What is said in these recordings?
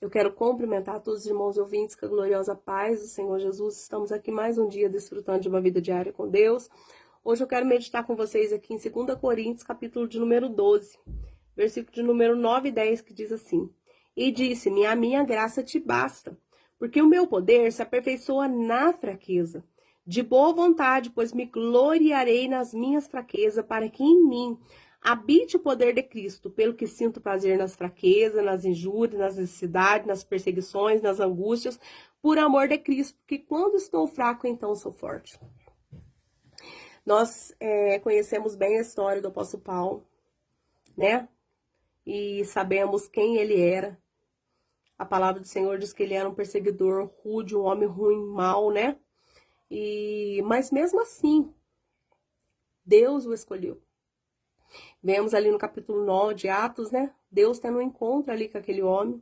Eu quero cumprimentar todos os irmãos ouvintes com a gloriosa paz do Senhor Jesus. Estamos aqui mais um dia desfrutando de uma vida diária com Deus. Hoje eu quero meditar com vocês aqui em 2 Coríntios, capítulo de número 12, versículo de número 9 e 10, que diz assim: E disse-me, a minha graça te basta, porque o meu poder se aperfeiçoa na fraqueza. De boa vontade, pois me gloriarei nas minhas fraquezas, para que em mim habite o poder de Cristo, pelo que sinto prazer nas fraquezas, nas injúrias, nas necessidades, nas perseguições, nas angústias, por amor de Cristo, porque quando estou fraco, então sou forte. Nós conhecemos bem a história do apóstolo Paulo, né? E sabemos quem ele era. A palavra do Senhor diz que ele era um perseguidor rude, um homem ruim, mau, né? Mas mesmo assim, Deus o escolheu. Vemos ali no capítulo 9 de Atos, né? Deus tendo um encontro ali com aquele homem.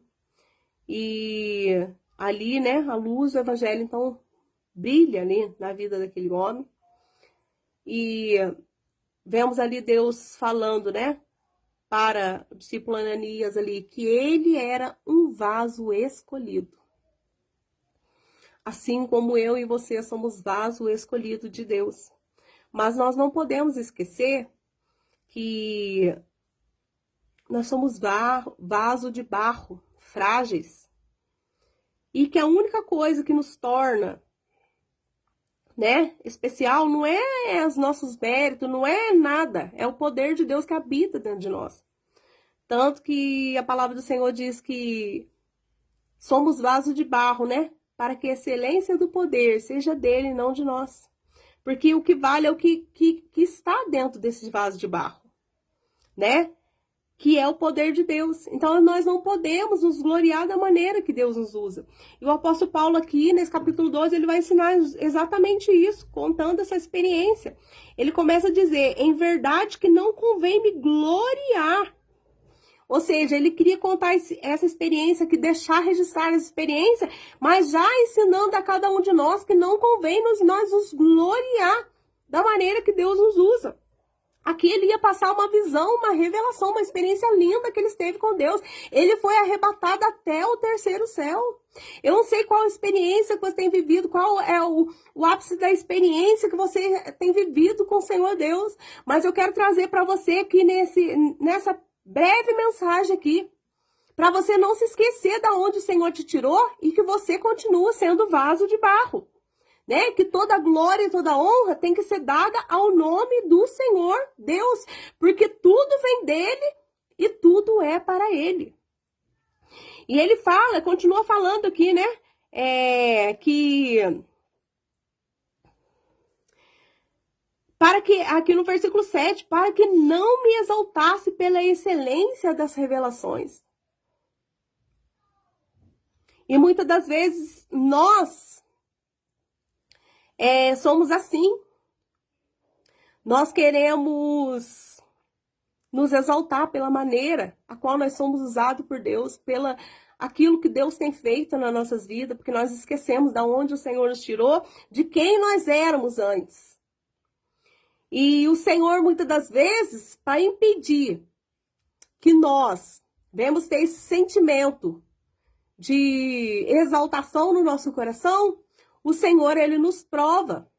E ali, né, a luz do evangelho, então, brilha ali na vida daquele homem. E vemos ali Deus falando, né, para o discípulo Ananias ali, que ele era um vaso escolhido. Assim como eu e você somos vaso escolhido de Deus. Mas nós não podemos esquecer que nós somos vaso de barro, frágeis. E que a única coisa que nos torna, né, especial não é os nossos méritos, não é nada. É o poder de Deus que habita dentro de nós. Tanto que a palavra do Senhor diz que somos vaso de barro, né? Para que a excelência do poder seja dele e não de nós. Porque o que vale é o que está dentro desse vaso de barro, né? Que é o poder de Deus. Então, nós não podemos nos gloriar da maneira que Deus nos usa. E o apóstolo Paulo aqui, nesse capítulo 12, ele vai ensinar exatamente isso, contando essa experiência. Ele começa a dizer, em verdade que não convém me gloriar. Ou seja, ele queria contar essa experiência, que deixar registrar essa experiência, mas já ensinando a cada um de nós que não convém nós nos gloriar da maneira que Deus nos usa. Aqui ele ia passar uma visão, uma revelação, uma experiência linda que ele teve com Deus. Ele foi arrebatado até o terceiro céu. Eu não sei qual experiência que você tem vivido, qual é o ápice da experiência que você tem vivido com o Senhor Deus. Mas eu quero trazer para você aqui nessa breve mensagem aqui, para você não se esquecer de onde o Senhor te tirou e que você continua sendo vaso de barro. Né? Que toda glória e toda honra tem que ser dada ao nome do Senhor Deus, porque tudo vem dele e tudo é para ele. E ele fala, continua falando aqui, né? Aqui no versículo 7, para que não me exaltasse pela excelência das revelações. E muitas das vezes nós somos assim. Nós queremos nos exaltar pela maneira a qual nós somos usados por Deus, pela aquilo que Deus tem feito nas nossas vidas, porque nós esquecemos de onde o Senhor nos tirou, de quem nós éramos antes. E o Senhor, muitas das vezes, para impedir que nós venhamos ter esse sentimento de exaltação no nosso coração, o Senhor, ele nos prova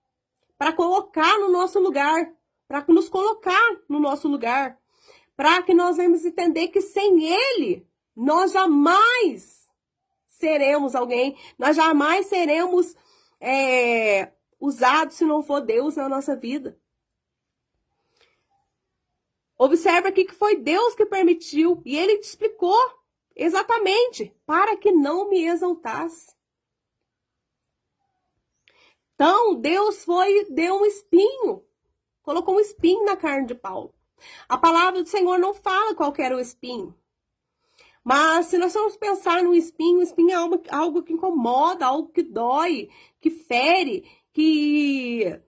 para colocar no nosso lugar, para nos colocar no nosso lugar, para que nós venhamos entender que sem ele, nós jamais seremos alguém, nós jamais seremos usados se não for Deus na nossa vida. Observa aqui que foi Deus que permitiu, e ele te explicou exatamente, para que não me exaltasse. Então, Deus deu um espinho, colocou um espinho na carne de Paulo. A palavra do Senhor não fala qual era o espinho. Mas se nós formos pensar no espinho, o espinho é algo que incomoda, algo que dói, que fere, que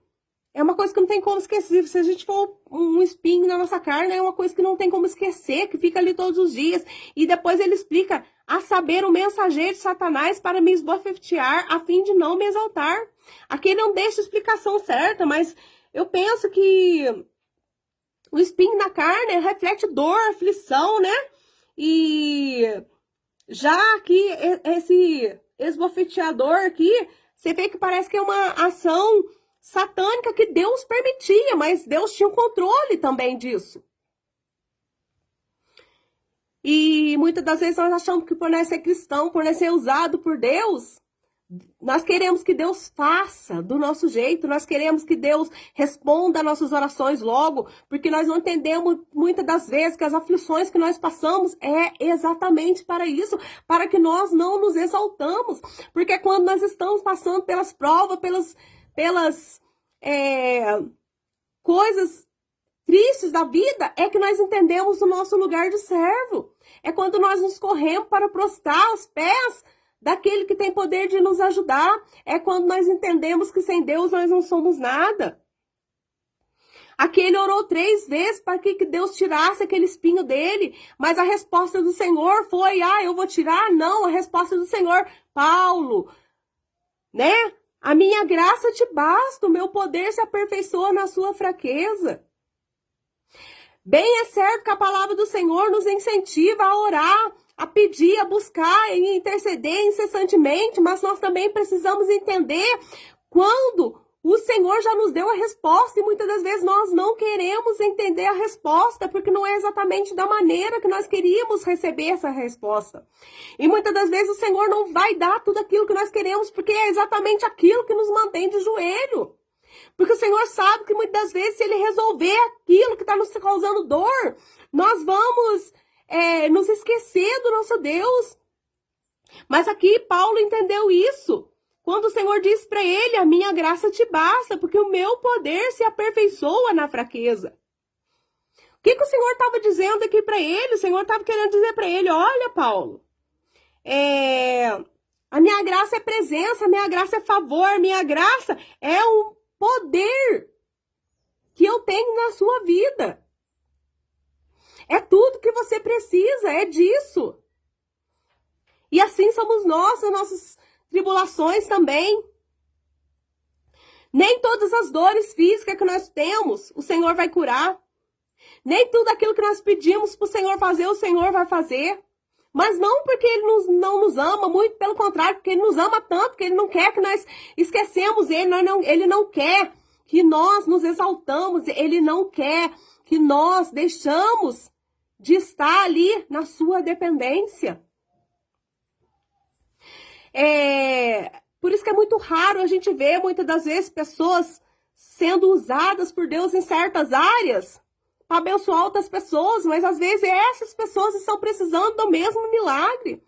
é uma coisa que não tem como esquecer. Se a gente for um espinho na nossa carne, é uma coisa que não tem como esquecer, que fica ali todos os dias. E depois ele explica, a saber, o mensageiro de Satanás para me esbofetear, a fim de não me exaltar. Aqui ele não deixa a explicação certa, mas eu penso que o espinho na carne reflete dor, aflição, né? E Já aqui, esse esbofeteador aqui, você vê que parece que é uma ação satânica que Deus permitia, mas Deus tinha o controle também disso. E muitas das vezes nós achamos que por nós ser cristão, por nós ser usado por Deus, nós queremos que Deus faça do nosso jeito, nós queremos que Deus responda às nossas orações logo, porque nós não entendemos muitas das vezes que as aflições que nós passamos é exatamente para isso, para que nós não nos exaltamos, porque quando nós estamos passando pelas provas, pelas coisas tristes da vida, é que nós entendemos o nosso lugar de servo, é quando nós nos corremos para prostrar aos pés daquele que tem poder de nos ajudar. É quando nós entendemos que sem Deus nós não somos nada. Aqui ele orou 3 vezes para que Deus tirasse aquele espinho dele, mas a resposta do Senhor foi, eu vou tirar? Não, a resposta do Senhor, Paulo, né? A minha graça te basta, o meu poder se aperfeiçoa na sua fraqueza. Bem é certo que a palavra do Senhor nos incentiva a orar, a pedir, a buscar e interceder incessantemente, mas nós também precisamos entender quando o Senhor já nos deu a resposta e muitas das vezes nós não queremos entender a resposta, porque não é exatamente da maneira que nós queríamos receber essa resposta. E muitas das vezes o Senhor não vai dar tudo aquilo que nós queremos, porque é exatamente aquilo que nos mantém de joelho. Porque o Senhor sabe que muitas das vezes, se Ele resolver aquilo que está nos causando dor, nós vamos nos esquecer do nosso Deus. Mas aqui Paulo entendeu isso. Quando o Senhor diz para ele, a minha graça te basta, porque o meu poder se aperfeiçoa na fraqueza. O que o Senhor estava dizendo aqui para ele? O Senhor estava querendo dizer para ele, olha, Paulo, a minha graça é presença, a minha graça é favor, a minha graça é um poder que eu tenho na sua vida. É tudo que você precisa, é disso. E assim somos nós, as nossas tribulações também. Nem todas as dores físicas que nós temos, o Senhor vai curar. Nem tudo aquilo que nós pedimos para o Senhor fazer, o Senhor vai fazer. Mas não porque Ele não nos ama, muito pelo contrário, porque Ele nos ama tanto, que Ele não quer que nós esquecemos Ele, Ele não quer que nós nos exaltamos, Ele não quer que nós deixamos de estar ali na sua dependência. Por isso que é muito raro a gente ver, muitas das vezes, pessoas sendo usadas por Deus em certas áreas para abençoar outras pessoas, mas às vezes essas pessoas estão precisando do mesmo milagre.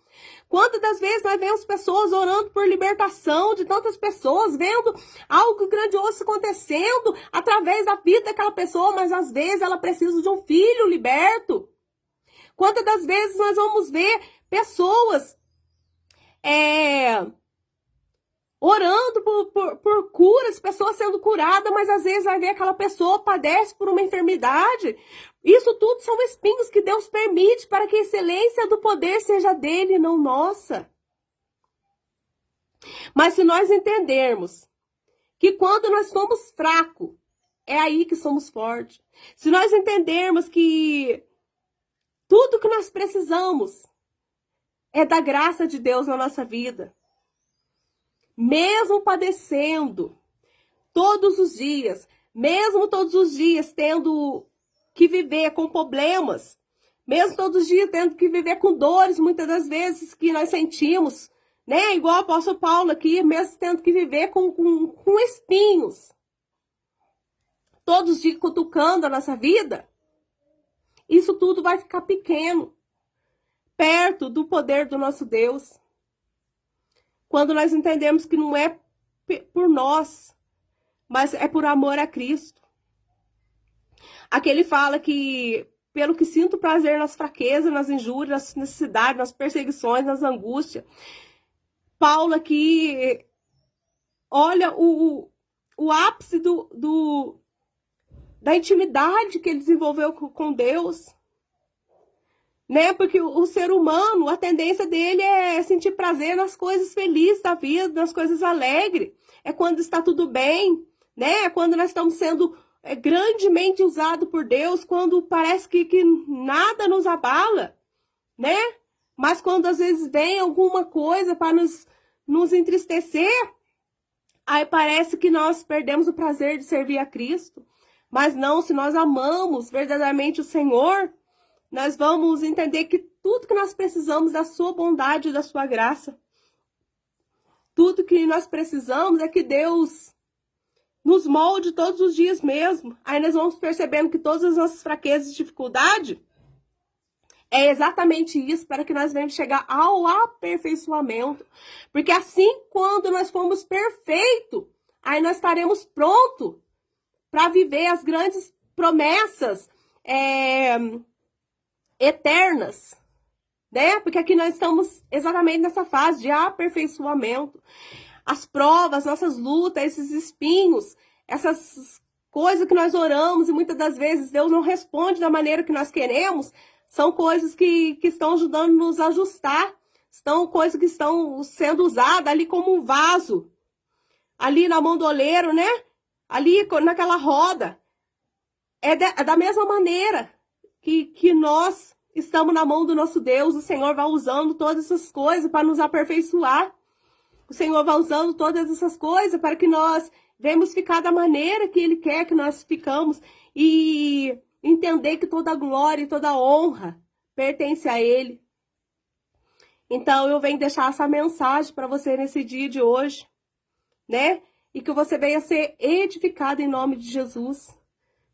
Quantas das vezes nós vemos pessoas orando por libertação de tantas pessoas, vendo algo grandioso acontecendo através da vida daquela pessoa, mas às vezes ela precisa de um filho liberto. Quantas das vezes nós vamos ver pessoas orando por curas, pessoas sendo curadas, mas às vezes vai ver aquela pessoa padece por uma enfermidade. Isso tudo são espinhos que Deus permite para que a excelência do poder seja dele e não nossa. Mas se nós entendermos que quando nós somos fracos, é aí que somos fortes. Se nós entendermos que tudo que nós precisamos é da graça de Deus na nossa vida, mesmo padecendo todos os dias, mesmo todos os dias tendo que viver com problemas, mesmo todos os dias tendo que viver com dores, muitas das vezes que nós sentimos, né? Igual o apóstolo Paulo aqui, mesmo tendo que viver com espinhos, todos os dias cutucando a nossa vida, isso tudo vai ficar pequeno, perto do poder do nosso Deus. Quando nós entendemos que não é por nós, mas é por amor a Cristo. Aqui ele fala que, pelo que sinto prazer nas fraquezas, nas injúrias, nas necessidades, nas perseguições, nas angústias. Paulo aqui olha o ápice da intimidade que ele desenvolveu com Deus. Né? Porque o ser humano, a tendência dele é sentir prazer nas coisas felizes da vida, nas coisas alegres. É quando está tudo bem, né? É quando nós estamos sendo grandemente usados por Deus, quando parece que nada nos abala, né? Mas quando às vezes vem alguma coisa para nos entristecer, aí parece que nós perdemos o prazer de servir a Cristo. Mas não, se nós amamos verdadeiramente o Senhor, nós vamos entender que tudo que nós precisamos da sua bondade e da sua graça. Tudo que nós precisamos é que Deus nos molde todos os dias mesmo. Aí nós vamos percebendo que todas as nossas fraquezas e dificuldades é exatamente isso, para que nós venhamos chegar ao aperfeiçoamento. Porque assim, quando nós formos perfeitos, aí nós estaremos prontos para viver as grandes promessas eternas, né? Porque aqui nós estamos exatamente nessa fase de aperfeiçoamento. As provas, nossas lutas, esses espinhos, essas coisas que nós oramos e muitas das vezes Deus não responde da maneira que nós queremos, são coisas que estão ajudando a nos ajustar, são coisas que estão sendo usadas ali como um vaso, ali na mão do oleiro, né? Ali naquela roda. É da mesma maneira que nós estamos na mão do nosso Deus, o Senhor vai usando todas essas coisas para nos aperfeiçoar. O Senhor vai usando todas essas coisas para que nós venhamos ficar da maneira que Ele quer que nós ficamos e entender que toda glória e toda honra pertence a Ele. Então, eu venho deixar essa mensagem para você nesse dia de hoje, né? E que você venha ser edificado em nome de Jesus.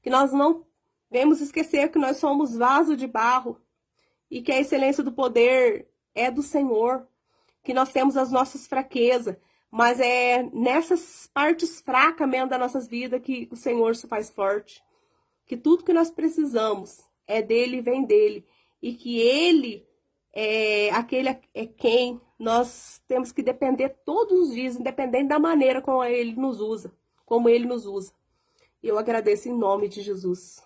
Que nós não devemos esquecer que nós somos vaso de barro e que a excelência do poder é do Senhor. Que nós temos as nossas fraquezas, mas é nessas partes fracas mesmo das nossas vidas que o Senhor se faz forte. Que tudo que nós precisamos é dele e vem dele. E que ele quem nós temos que depender todos os dias, independente da maneira como ele nos usa. Eu agradeço em nome de Jesus.